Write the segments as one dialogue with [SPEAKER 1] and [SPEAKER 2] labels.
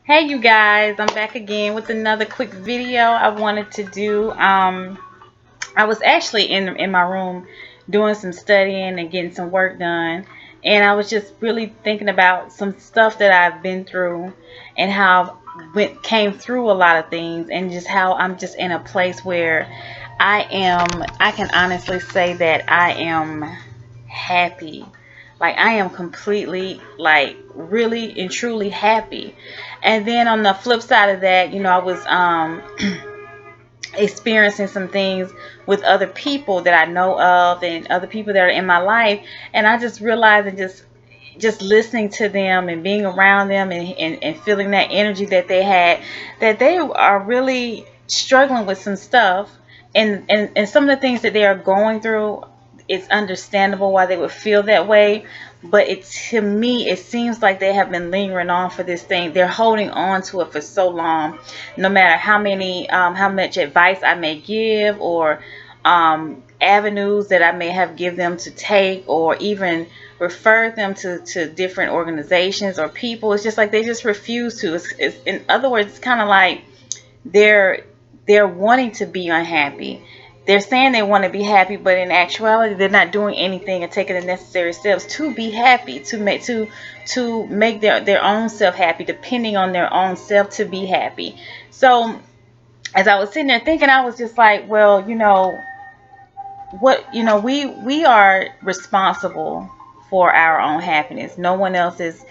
[SPEAKER 1] Hey you guys, I'm back again with another quick video I wanted to do. I was actually in my room doing some studying and getting some work done, and I was just really thinking about some stuff that I've been through and how came through a lot of things, and just how I'm just in a place where I can honestly say that I am happy. Like I am completely, like, really and truly happy. And then on the flip side of that, I was experiencing some things with other people that I know of and other people that are in my life, and I just realized, and just listening to them and being around them, and feeling that energy that they had, that they are really struggling with some stuff, and some of the things that they are going through. It's understandable why they would feel that way, but to me it seems like they have been lingering on for this thing. They're holding on to it for so long, no matter how much advice I may give, or avenues that I may have give them to take, or even refer them to different organizations or people. It's just like they just refuse to. In other words, it's kind of like they're they're wanting to be unhappy. They're saying they want to be happy, but in actuality, they're not doing anything and taking the necessary steps to be happy, to make their own self happy, depending on their own self to be happy. So as I was sitting there thinking, I was just like, well, we are responsible for our own happiness. No one else is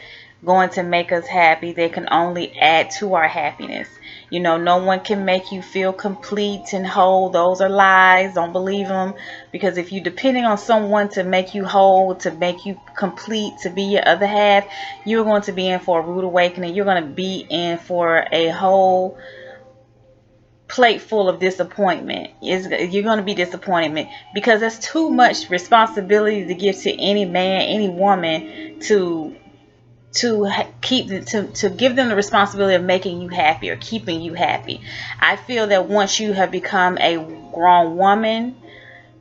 [SPEAKER 1] going to make us happy. They can only add to our happiness. No one can make you feel complete and whole. Those are lies. Don't believe them, because if you're depending on someone to make you whole, to make you complete, to be your other half, you're going to be in for a rude awakening. You're going to be in for a whole plate full of disappointment. You're going to be disappointed, because that's too much responsibility to give to any man, any woman, to give them the responsibility of making you happy or keeping you happy. I feel that once you have become a grown woman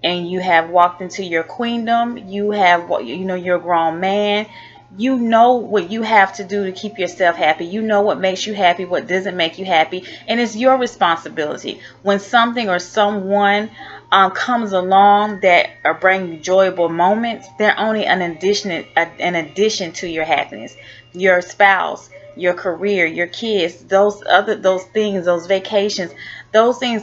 [SPEAKER 1] and you have walked into your queendom, you're a grown man. You know what you have to do to keep yourself happy. You know what makes you happy, what doesn't make you happy, and it's your responsibility. When something or someone comes along that are bringing you enjoyable moments, they're only an addition to your happiness. Your spouse, your career, your kids, those things, those vacations, those things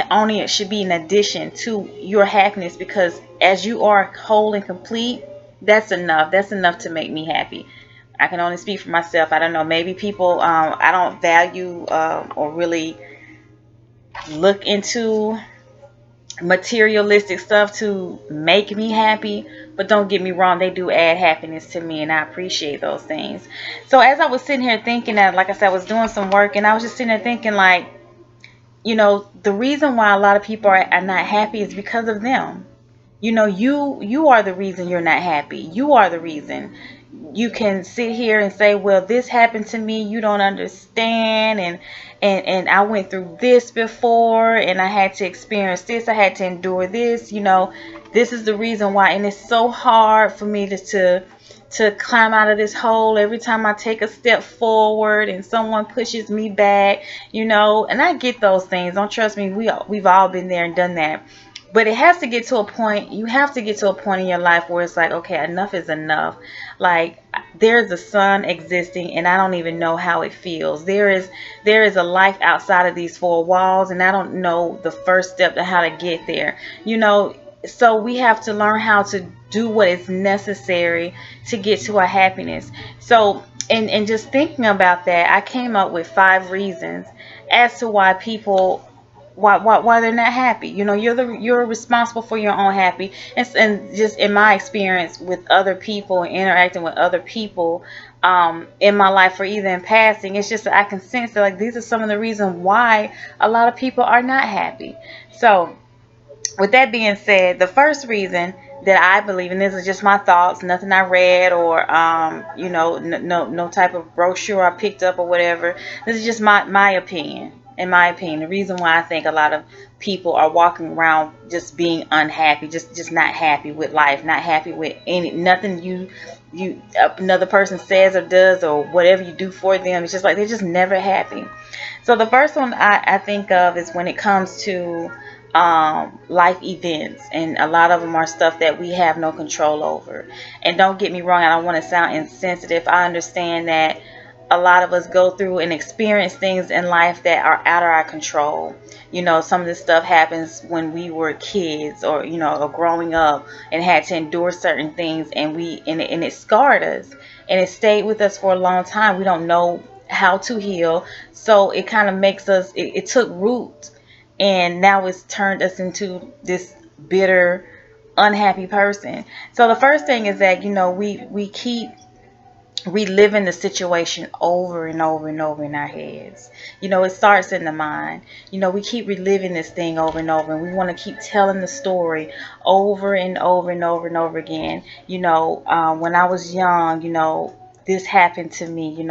[SPEAKER 1] only should be an addition to your happiness, because as you are whole and complete, that's enough to make me happy. I can only speak for myself. I don't know, maybe people, I don't value or really look into materialistic stuff to make me happy, but don't get me wrong, they do add happiness to me, and I appreciate those things. So as I was sitting here thinking that, like I said, I was doing some work, and I was just sitting there thinking, like, the reason why a lot of people are not happy is because of them. You are the reason you're not happy. You are the reason. You can sit here and say, well, this happened to me, you don't understand, and I went through this before, and I had to experience this, I had to endure this. This is the reason why, and it's so hard for me to climb out of this hole every time I take a step forward and someone pushes me back. And I get those things. Don't trust me, we've all been there and done that. But it has to get to a point, you have to get to a point in your life where it's like, okay, enough is enough. Like, there's a sun existing, and I don't even know how it feels. There is a life outside of these four walls, and I don't know the first step to how to get there. So we have to learn how to do what is necessary to get to our happiness. So, and just thinking about that, I came up with 5 reasons as to why people, why they're not happy. You're responsible for your own happy. And just in my experience with other people and interacting with other people in my life, or even in passing, it's just that I can sense that, like, these are some of the reasons why a lot of people are not happy. So with that being said, the first reason that I believe, and this is just my thoughts, nothing I read, or no type of brochure I picked up or whatever. This is just my opinion. In my opinion, the reason why I think a lot of people are walking around just being unhappy, just not happy with life, not happy with nothing another person says or does or whatever you do for them, it's just like they're just never happy. So the first one I think of is when it comes to life events, and a lot of them are stuff that we have no control over. And don't get me wrong, I don't want to sound insensitive. I understand that a lot of us go through and experience things in life that are out of our control. Some of this stuff happens when we were kids, or growing up, and had to endure certain things, and it scarred us, and it stayed with us for a long time. We don't know how to heal, so it kind of makes us. It took root, and now it's turned us into this bitter, unhappy person. So the first thing is that we keep reliving the situation over and over and over in our heads. It starts in the mind. We keep reliving this thing over and over, and we want to keep telling the story over and over and over and over again. When I was young, this happened to me.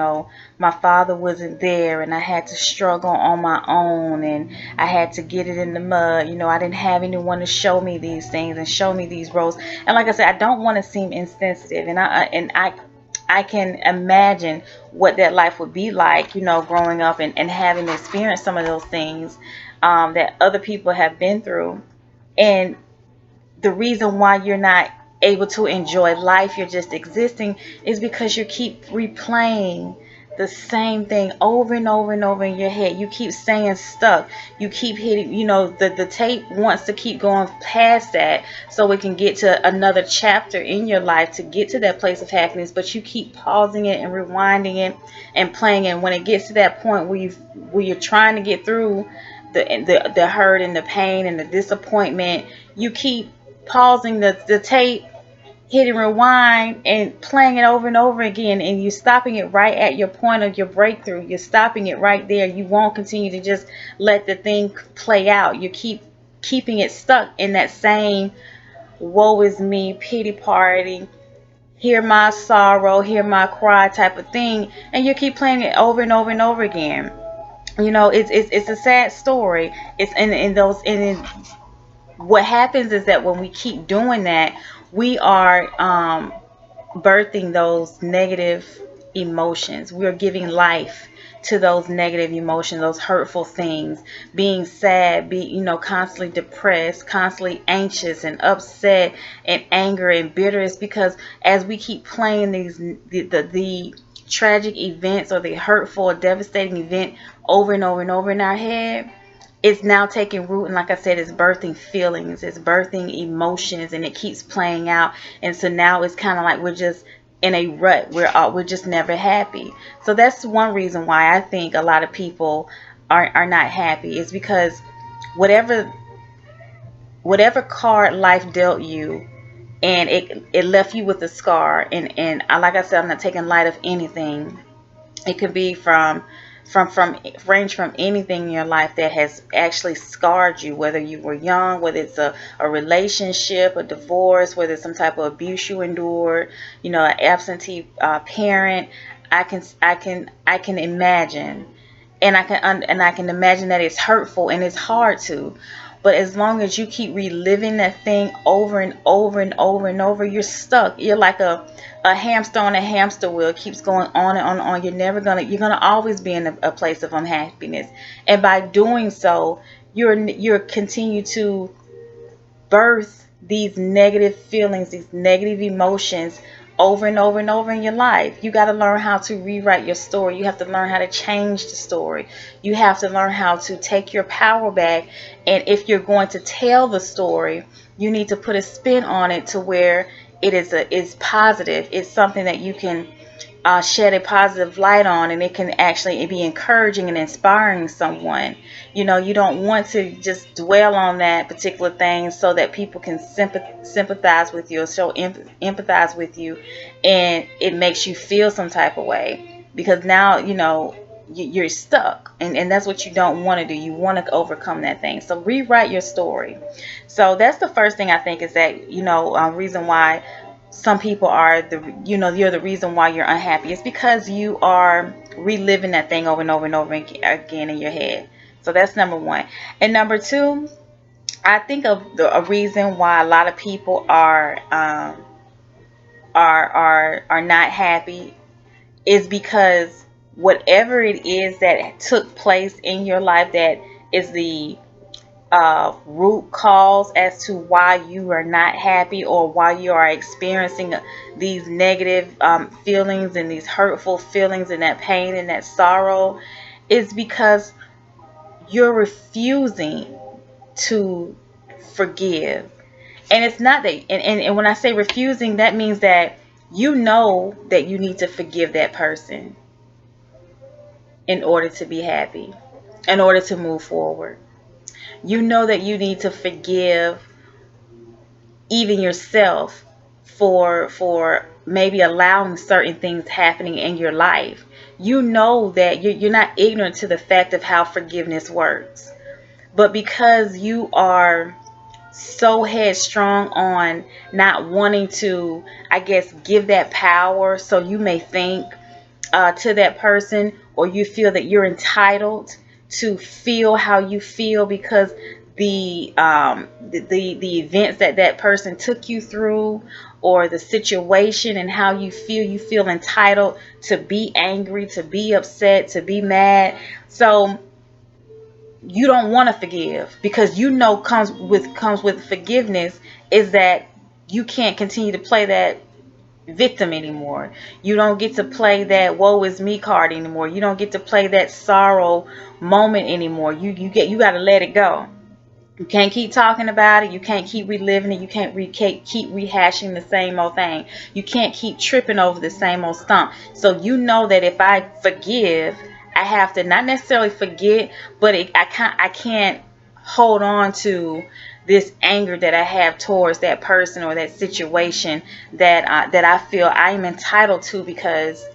[SPEAKER 1] My father wasn't there, and I had to struggle on my own, and I had to get it in the mud. I didn't have anyone to show me these things and show me these roles. And like I said, I don't want to seem insensitive, and I can imagine what that life would be like, growing up and having experienced some of those things that other people have been through. And the reason why you're not able to enjoy life, you're just existing, is because you keep replaying the same thing over and over and over in your head. You keep staying stuck. You keep hitting, the tape wants to keep going past that so it can get to another chapter in your life to get to that place of happiness, but you keep pausing it and rewinding it and playing it. When it gets to that point where you're trying to get through the hurt and the pain and the disappointment, you keep pausing the tape, hitting rewind and playing it over and over again, and you're stopping it right at your point of your breakthrough. You're stopping it right there. You won't continue to just let the thing play out. You keeping it stuck in that same woe is me, pity party, hear my sorrow, hear my cry type of thing, and you keep playing it over and over and over again. It's a sad story. It's in those in what happens is that when we keep doing that, we are birthing those negative emotions. We're giving life to those negative emotions, those hurtful things, being sad, constantly depressed, constantly anxious and upset and anger and bitter. Is because as we keep playing the tragic events or the hurtful or devastating event over and over and over in our head, it's now taking root, and like I said, it's birthing feelings, it's birthing emotions, and it keeps playing out. And so now it's kind of like we're just in a rut. We're just never happy. So that's one reason why I think a lot of people are not happy, is because whatever card life dealt you, and it left you with a scar. And like I said, I'm not taking light of anything. It could be from range from anything in your life that has actually scarred you, whether you were young, whether it's a relationship, a divorce, whether it's some type of abuse you endured, an absentee parent. I can imagine, and I can imagine that it's hurtful and it's hard to. But as long as you keep reliving that thing over and over and over and over, you're stuck. You're like a hamster on a hamster wheel. It keeps going on and on and on. You're gonna always be in a place of unhappiness. And by doing so, you're continue to birth these negative feelings, these negative emotions over and over and over in your life. You got to learn how to rewrite your story. You have to learn how to change the story. You have to learn how to take your power back. And if you're going to tell the story, you need to put a spin on it to where it's positive. It's something that you can shed a positive light on, and it can actually be encouraging and inspiring someone. You don't want to just dwell on that particular thing so that people can sympathize with you or show empathize with you, and it makes you feel some type of way, because now you're stuck, and that's what you don't want to do. You want to overcome that thing. So rewrite your story. So that's the first thing I think, is that reason why some people are you're the reason why you're unhappy. It's because you are reliving that thing over and over and over again in your head. So that's number one. And number two, I think of a reason why a lot of people are are not happy is because whatever it is that took place in your life that is the root cause as to why you are not happy or why you are experiencing these negative feelings and these hurtful feelings and that pain and that sorrow is because you're refusing to forgive. And it's not that, and when I say refusing, that means that you know that you need to forgive that person in order to be happy, in order to move forward. You know that you need to forgive even yourself for maybe allowing certain things happening in your life. You know that you're not ignorant to the fact of how forgiveness works. But because you are so headstrong on not wanting to, I guess, give that power, so you may think to that person, or you feel that you're entitled to feel how you feel because the events that that person took you through, or the situation and how you feel entitled to be angry, to be upset, to be mad. So you don't want to forgive because you know comes with forgiveness is that you can't continue to play that victim anymore. You don't get to play that woe is me card anymore. You don't get to play that sorrow moment anymore. You got to let it go. You can't keep talking about it. You can't keep reliving it. You can't keep rehashing the same old thing. You can't keep tripping over the same old stump. So you know that if I forgive, I have to not necessarily forget, but I can't hold on to this anger that I have towards that person or that situation that I feel I am entitled to because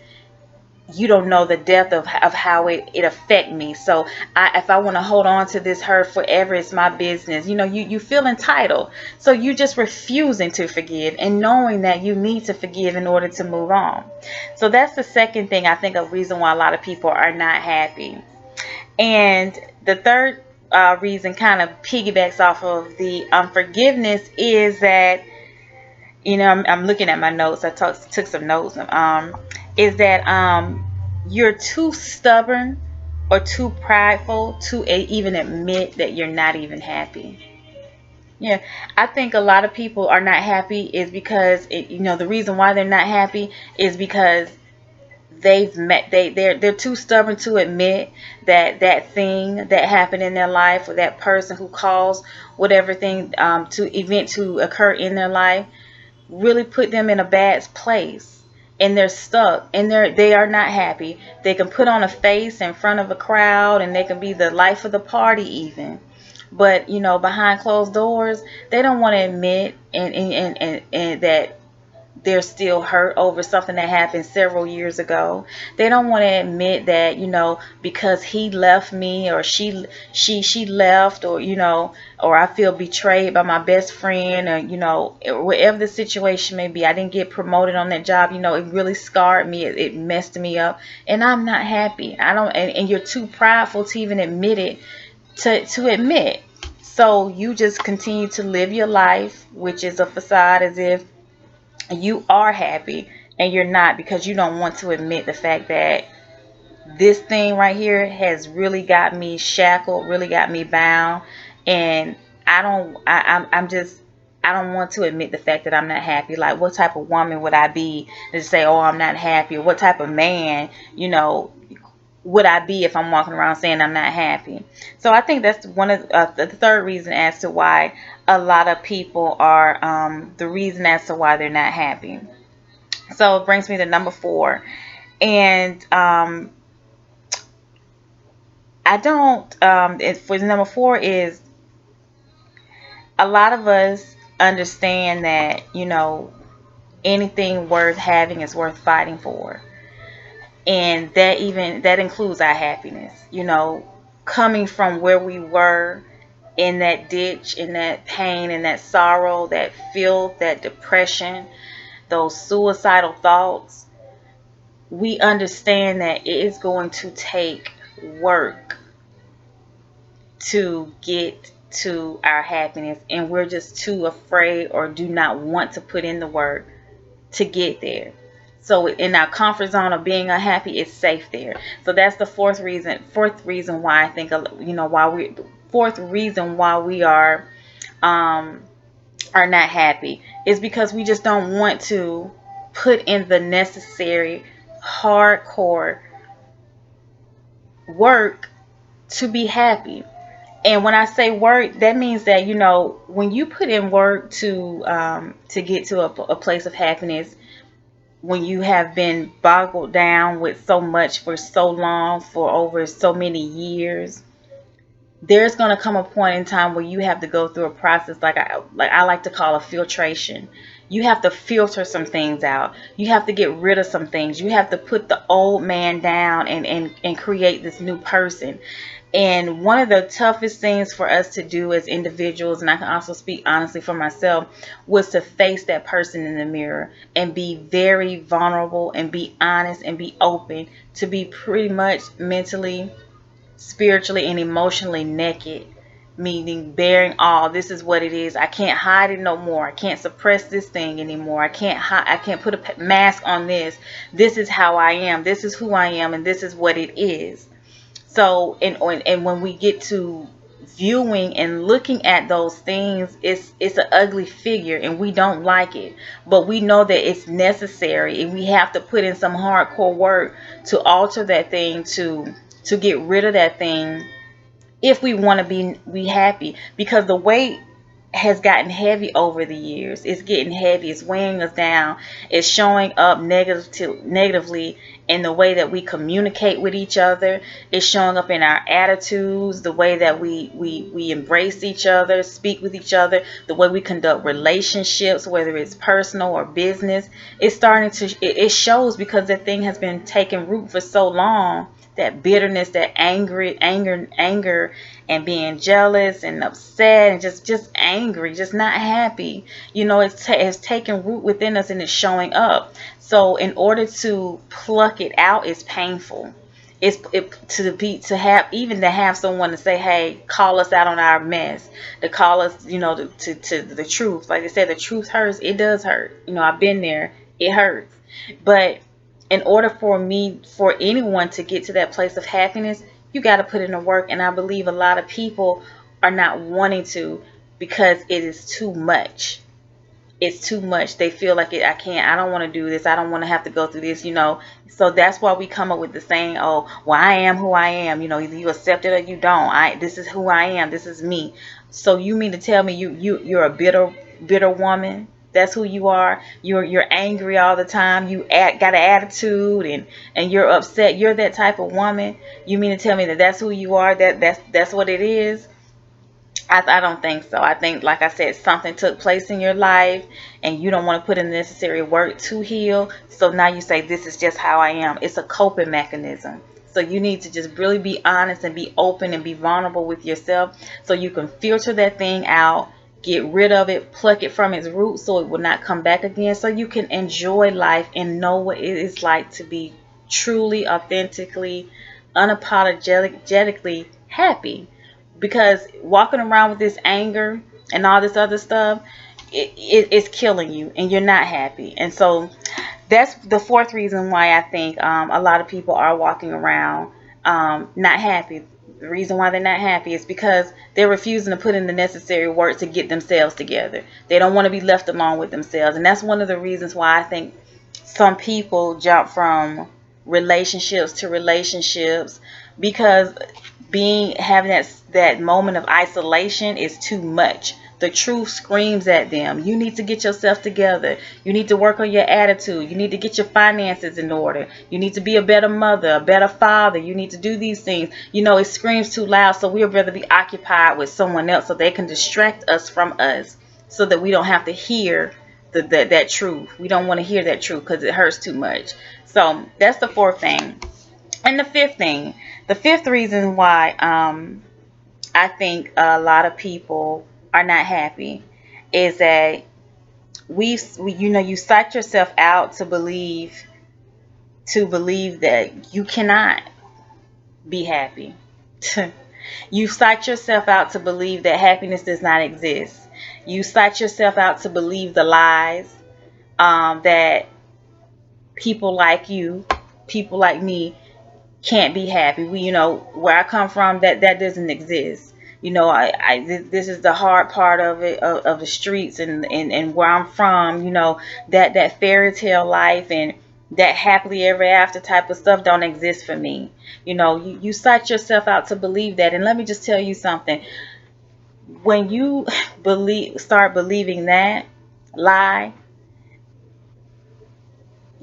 [SPEAKER 1] you don't know the depth of how it affect me. So if I want to hold on to this hurt forever, it's my business. You feel entitled. So you just refusing to forgive and knowing that you need to forgive in order to move on. So that's the second thing I think a reason why a lot of people are not happy. And the third reason kind of piggybacks off of the unforgiveness is that, I'm looking at my notes. I took some notes. Is that you're too stubborn or too prideful to even admit that you're not even happy. Yeah, I think a lot of people are not happy is because the reason why they're not happy is because they're too stubborn to admit that that thing that happened in their life, or that person who caused whatever thing to occur in their life really put them in a bad place, and they're stuck, and they are not happy. They can put on a face in front of a crowd, and they can be the life of the party even, but behind closed doors they don't want to admit and that they're still hurt over something that happened several years ago. They don't want to admit that, because he left me, or she left, or I feel betrayed by my best friend, or whatever the situation may be. I didn't get promoted on that job. It really scarred me. It messed me up, and I'm not happy. I don't, and you're too prideful to even admit it, to admit. So you just continue to live your life, which is a facade, as if you are happy, and you're not, because you don't want to admit the fact that this thing right here has really got me shackled, really got me bound, and I don't want to admit the fact that I'm not happy. Like, what type of woman would I be to say, oh, I'm not happy? Or what type of man, would I be if I'm walking around saying I'm not happy? So I think that's one of the third reason as to why a lot of people are the reason as to why they're not happy. So it brings me to number 4, and I don't. For number 4 is, a lot of us understand that anything worth having is worth fighting for, and that includes our happiness. Coming from where we were, in that ditch, in that pain, in that sorrow, that filth, that depression, those suicidal thoughts, we understand that it is going to take work to get to our happiness, and we're just too afraid or do not want to put in the work to get there. So in our comfort zone of being unhappy, it's safe there. So that's the fourth reason why I think, fourth reason why we um are not happy is because we just don't want to put in the necessary hardcore work to be happy. And when I say work, that means that, when you put in work to get to a place of happiness, when you have been boggled down with so much for so long, for over so many years, there's going to come a point in time where you have to go through a process like I like to call a filtration. You have to filter some things out. You have to get rid of some things. You have to put the old man down and create this new person. And one of the toughest things for us to do as individuals, and I can also speak honestly for myself, was to face that person in the mirror and be very vulnerable and be honest and be open, to be pretty much mentally, spiritually, and emotionally naked, meaning bearing all. This is what it is. I can't hide it no more. I can't suppress this thing anymore. I can't put a mask on this. This is how I am. This is who I am, and this is what it is. So, and when we get to viewing and looking at those things, it's an ugly figure and we don't like it, but we know that it's necessary and we have to put in some hardcore work to alter that thing, to get rid of that thing, if we want to be happy, because the weight has gotten heavy over the years. It's getting heavy. It's weighing us down. It's showing up negatively in the way that we communicate with each other. It's showing up in our attitudes, the way that we embrace each other, speak with each other, the way we conduct relationships, whether it's personal or business. It's starting to, it shows, because that thing has been taking root for so long. That bitterness, that anger, and being jealous and upset and just angry, just not happy. It's taken root within us and it's showing up. So in order to pluck it out is painful. To have someone to say, hey, call us out on our mess, to call us, to the truth. Like I said, the truth hurts. It does hurt. I've been there. It hurts. But in order for anyone to get to that place of happiness, you got to put in the work. And I believe a lot of people are not wanting to, because it is too much. It's too much. They feel like I don't want to do this. I don't want to have to go through this, So that's why we come up with the saying, oh, well, I am who I am. Either you accept it or you don't. This is who I am. This is me. So you mean to tell me you're a bitter woman? That's who you are. You're angry all the time. Got an attitude and you're upset. You're that type of woman. You mean to tell me that that's who you are? That's what it is? I don't think so. I think, like I said, something took place in your life and you don't want to put in the necessary work to heal. So now you say, this is just how I am. It's a coping mechanism. So you need to just really be honest and be open and be vulnerable with yourself, so you can filter that thing out, get rid of it, pluck it from its roots so it will not come back again, so you can enjoy life and know what it is like to be truly, authentically, unapologetically happy. Because walking around with this anger and all this other stuff, it's killing you and you're not happy. And so that's the fourth reason why I think a lot of people are walking around not happy. The reason why they're not happy is because they're refusing to put in the necessary work to get themselves together. They don't want to be left alone with themselves. And that's one of the reasons why I think some people jump from relationships to relationships, because having that moment of isolation is too much. The truth screams at them. You need to get yourself together. You need to work on your attitude. You need to get your finances in order. You need to be a better mother, a better father. You need to do these things. It screams too loud, so we'd rather be occupied with someone else so they can distract us from us, so that we don't have to hear that truth. We don't want to hear that truth because it hurts too much. So that's the fourth thing. And the fifth reason why I think a lot of people are not happy is that you psych yourself out to believe that you cannot be happy. You psych yourself out to believe that happiness does not exist. You psych yourself out to believe the lies. that people like you, people like me, can't be happy. We, where I come from, that doesn't exist. This is the hard part of it, of the streets, and where I'm from. That fairy tale life and that happily ever after type of stuff don't exist for me. You psych yourself out to believe that. And let me just tell you something. When you start believing that lie,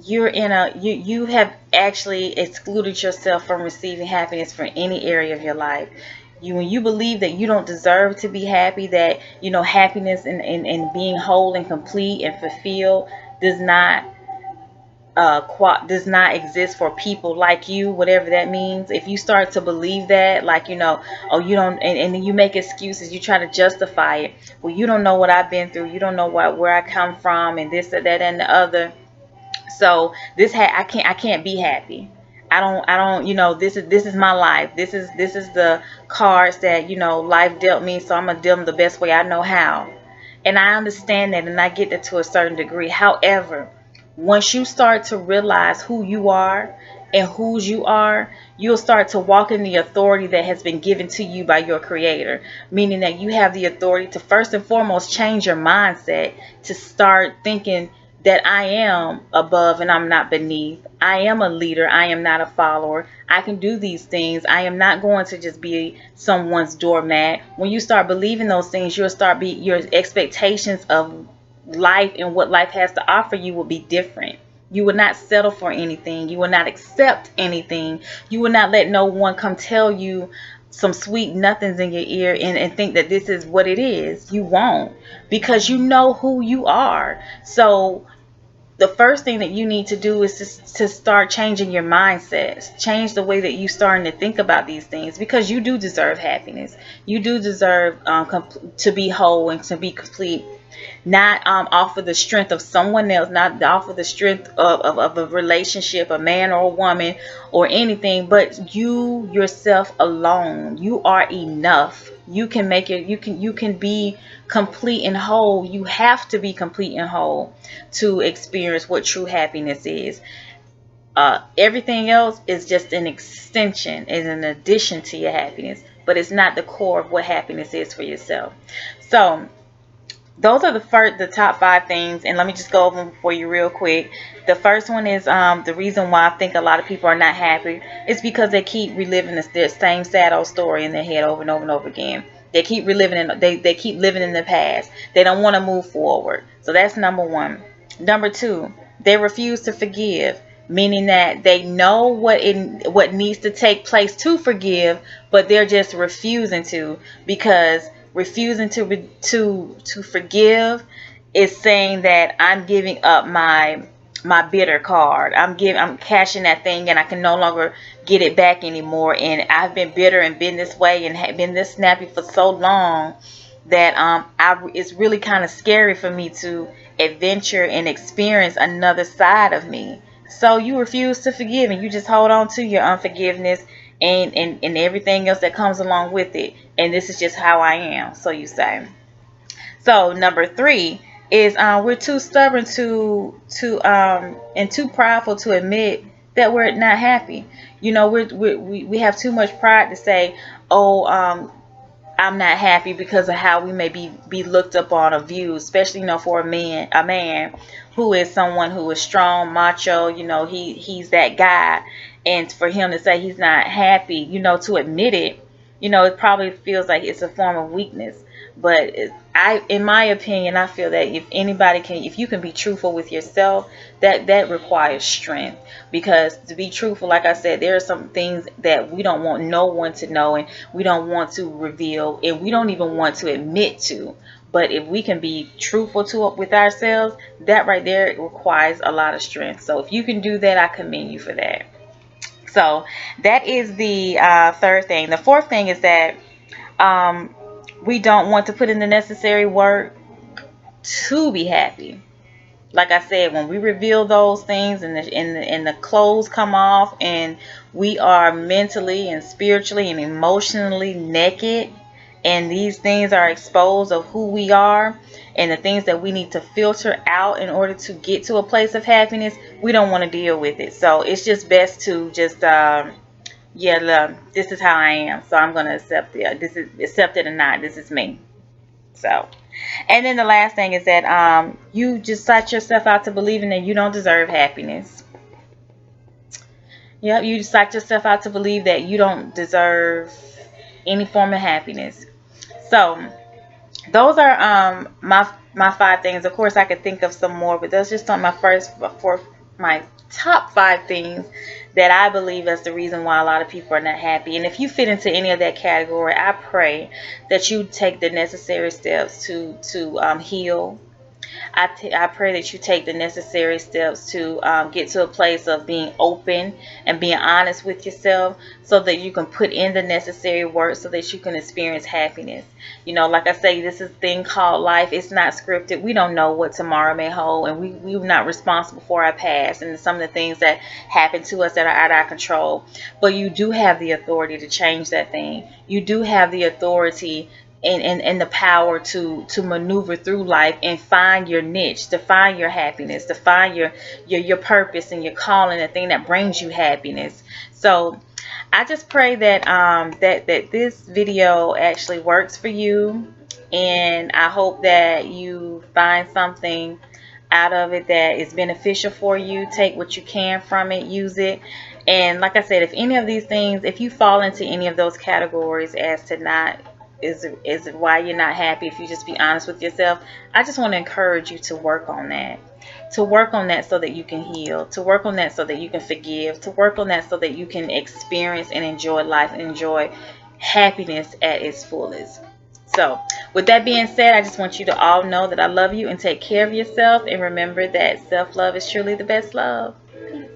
[SPEAKER 1] you have actually excluded yourself from receiving happiness for any area of your life. When you believe that you don't deserve to be happy, that happiness and being whole and complete and fulfilled does not does not exist for people like you, whatever that means. If you start to believe that, like, oh, you don't, and then you make excuses, you try to justify it. Well, you don't know what I've been through, you don't know where I come from, and this or that and the other. So I can't be happy. I don't this is my life. This is the cards that life dealt me, so I'm gonna deal them the best way I know how. And I understand that, and I get that to a certain degree. However, once you start to realize who you are and whose you are, you'll start to walk in the authority that has been given to you by your creator, meaning that you have the authority to first and foremost change your mindset, to start thinking that I am above and I'm not beneath. I am a leader. I am not a follower. I can do these things. I am not going to just be someone's doormat. When you start believing those things, you'll start your expectations of life and what life has to offer you will be different. You will not settle for anything. You will not accept anything. You will not let no one come tell you some sweet nothings in your ear and think that this is what it is. You won't, because you know who you are. So the first thing that you need to do is to start changing your mindset, change the way that you starting to think about these things, because you do deserve happiness. You do deserve to be whole and to be complete, not off of the strength of someone else, not off of the strength of a relationship, a man or a woman or anything, but you yourself alone. You are enough. You can make it. You can be complete and whole. You have to be complete and whole to experience what true happiness is. Everything else is just an extension, is an addition to your happiness, but it's not the core of what happiness is for yourself. So those are the top 5 things, and let me just go over them for you real quick. The first one is the reason why I think a lot of people are not happy is because they keep reliving their same sad old story in their head over and over and over again. They keep reliving it. They keep living in the past. They don't want to move forward. So that's number one. Number two, they refuse to forgive, meaning that they know what needs to take place to forgive, but they're just refusing to, because refusing to forgive is saying that I'm giving up my bitter card. I'm cashing that thing, and I can no longer get it back anymore. And I've been bitter and been this way and have been this snappy for so long that it's really kind of scary for me to adventure and experience another side of me. So you refuse to forgive, and you just hold on to your unforgiveness and everything else that comes along with it. And this is just how I am, so you say. So number 3 is we're too stubborn and too prideful to admit that we're not happy. We have too much pride to say, oh, I'm not happy because of how we may be looked upon or viewed, especially for a man who is someone who is strong, macho. He's that guy, and for him to say he's not happy, to admit it, it probably feels like it's a form of weakness. But in my opinion, I feel that if you can be truthful with yourself, that requires strength. Because to be truthful, like I said, there are some things that we don't want no one to know, and we don't want to reveal, and we don't even want to admit to. But if we can be truthful with ourselves, that right there requires a lot of strength. So if you can do that, I commend you for that. So that is the third thing. The fourth thing is that we don't want to put in the necessary work to be happy. Like I said, when we reveal those things and the clothes come off, and we are mentally and spiritually and emotionally naked, and these things are exposed of who we are, and the things that we need to filter out in order to get to a place of happiness, we don't want to deal with it. So it's just best to just yeah, love, this is how I am, so I'm gonna accept it. This is, accept it or not, this is me. So, and then the last thing is that you just set yourself out to believing that you don't deserve happiness. Yep, you just psych yourself out to believe that you don't deserve any form of happiness. So those are my 5 things. Of course, I could think of some more, but those just on my my top 5 things that I believe is the reason why a lot of people are not happy. And if you fit into any of that category, I pray that you take the necessary steps to heal. I pray that you take the necessary steps to get to a place of being open and being honest with yourself, so that you can put in the necessary work so that you can experience happiness. You know, like I say, this is a thing called life. It's not scripted. We don't know what tomorrow may hold, and we're not responsible for our past and some of the things that happen to us that are out of our control. But you do have the authority to change that thing. You do have the authority and the power to maneuver through life and find your niche, to find your happiness, to find your purpose and your calling, the thing that brings you happiness. So I just pray that that this video actually works for you, and I hope that you find something out of it that is beneficial for you. Take what you can from it, use it. And like I said, if any of these things, if you fall into any of those categories as to not is why you're not happy, if you just be honest with yourself, I just want to encourage you to work on that. To work on that so that you can heal. To work on that so that you can forgive. To work on that so that you can experience and enjoy life and enjoy happiness at its fullest. So, with that being said, I just want you to all know that I love you and take care of yourself. And remember that self-love is truly the best love. Peace.